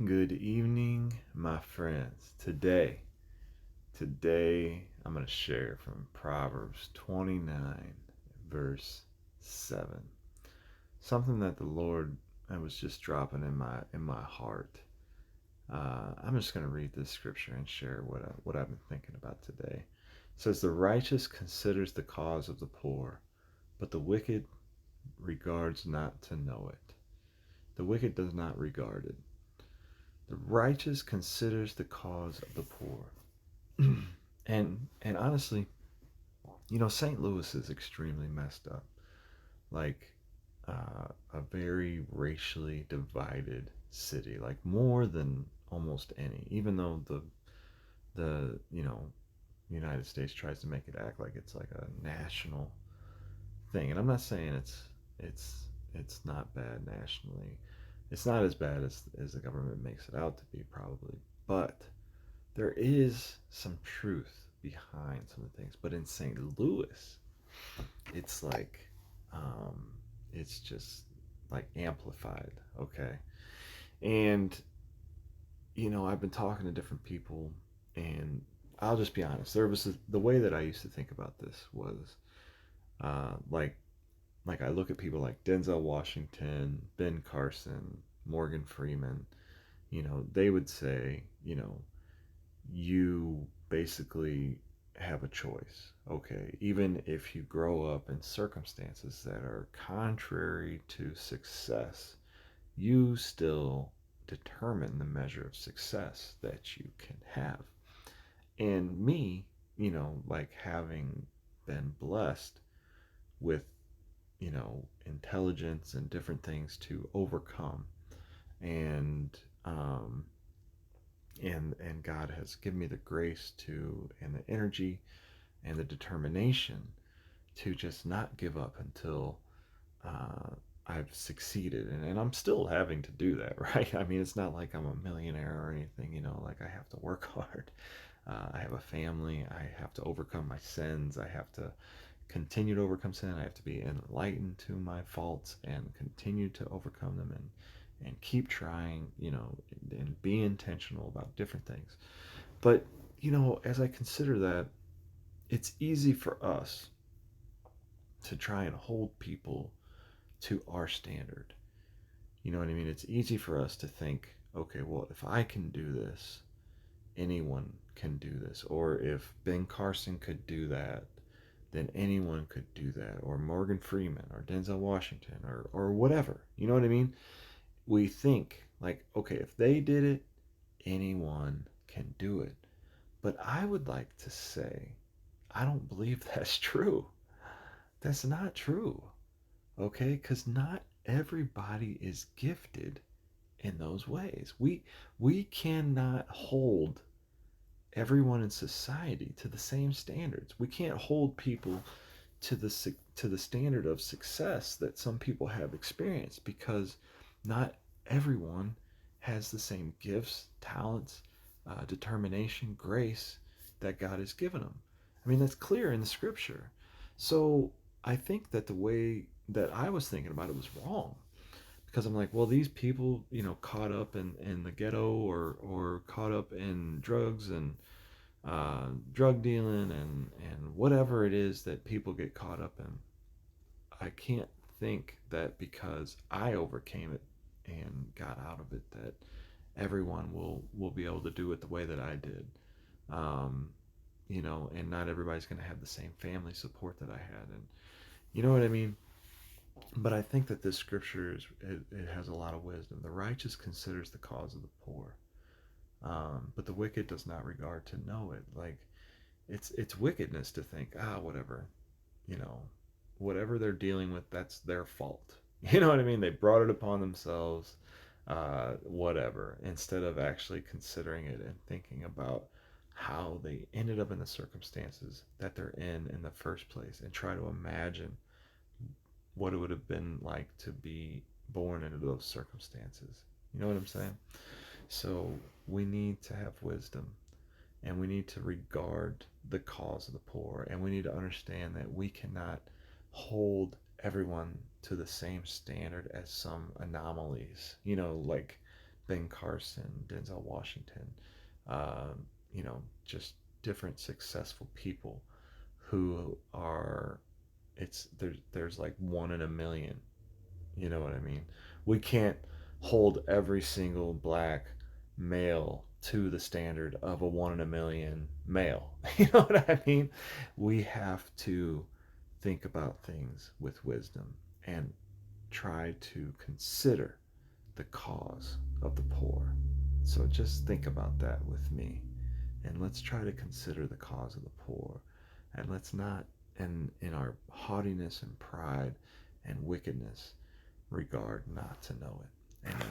good evening, my friends. Today I'm going to share from Proverbs 29, verse 7. Something that the Lord I was just dropping in my heart. I'm just going to read this scripture and share what I've been thinking about today. It says, "The righteous considers the cause of the poor, but the wicked regards not to know it." The wicked does not regard it. The righteous considers the cause of the poor. and honestly, St. Louis is extremely messed up. Like a very racially divided city, like more than almost any. Even though the United States tries to make it act like it's like a national thing, and I'm not saying it's it's not bad nationally. It's not as bad as the government makes it out to be, probably, but there is some truth behind some of the things. But in St. Louis, it's like, um, it's just like amplified, okay? And, I've been talking to different people, and I'll just be honest. The way that I used to think about this was, uh, like, like I look at people like Denzel Washington, Ben Carson, Morgan Freeman. They would say, you basically have a choice. Okay, even if you grow up in circumstances that are contrary to success, you still determine the measure of success that you can have. And me, like having been blessed with, intelligence and different things to overcome, and and God has given me the grace to, and the energy and the determination to just not give up until uh, I've succeeded. And I'm still having to do that, right? I mean, it's not like I'm a millionaire or anything, like I have to work hard. I have a family. I have to overcome my sins. I have to continue to overcome sin. I have to be enlightened to my faults and continue to overcome them, and keep trying, and be intentional about different things. But, as I consider that, it's easy for us to try and hold people to our standard. You know what I mean? It's easy for us to think, okay, well, if I can do this, anyone can do this. Or if Ben Carson could do that, then anyone could do that. Or Morgan Freeman, or Denzel Washington, or whatever. You know what I mean? We think, like, okay, if they did it, anyone can do it. But I would like to say, I don't believe that's true. That's not true. Okay? Because not everybody is gifted in those ways. We cannot hold everyone in society to the same standards. We can't hold people to the standard of success that some people have experienced, because not everyone has the same gifts, talents, determination, grace that God has given them. I mean, that's clear in the scripture. So I think that the way that I was thinking about it was wrong, because I'm like, well, these people, caught up in the ghetto, or caught up in drugs and drug dealing, and whatever it is that people get caught up in. I can't think that because I overcame it and got out of it, that everyone will be able to do it the way that I did. Um, and not everybody's going to have the same family support that I had, and you know what I mean. But I think that this scripture it has a lot of wisdom. The righteous considers the cause of the poor, but the wicked does not regard to know it. Like, it's wickedness to think, whatever, you know, whatever they're dealing with, that's their fault. You know what I mean? They brought it upon themselves, whatever, instead of actually considering it and thinking about how they ended up in the circumstances that they're in the first place, and try to imagine what it would have been like to be born into those circumstances. You know what I'm saying? So we need to have wisdom, and we need to regard the cause of the poor, and we need to understand that we cannot hold everyone to the same standard as some anomalies, like Ben Carson, Denzel Washington, um, just different successful people who are, there's like 1 in a million. You know what I mean? We can't hold every single black male to the standard of a 1 in a million male. You know what I mean? We have to think about things with wisdom and try to consider the cause of the poor. So just think about that with me. And let's try to consider the cause of the poor. And let's not, in our haughtiness and pride and wickedness, regard not to know it. Amen.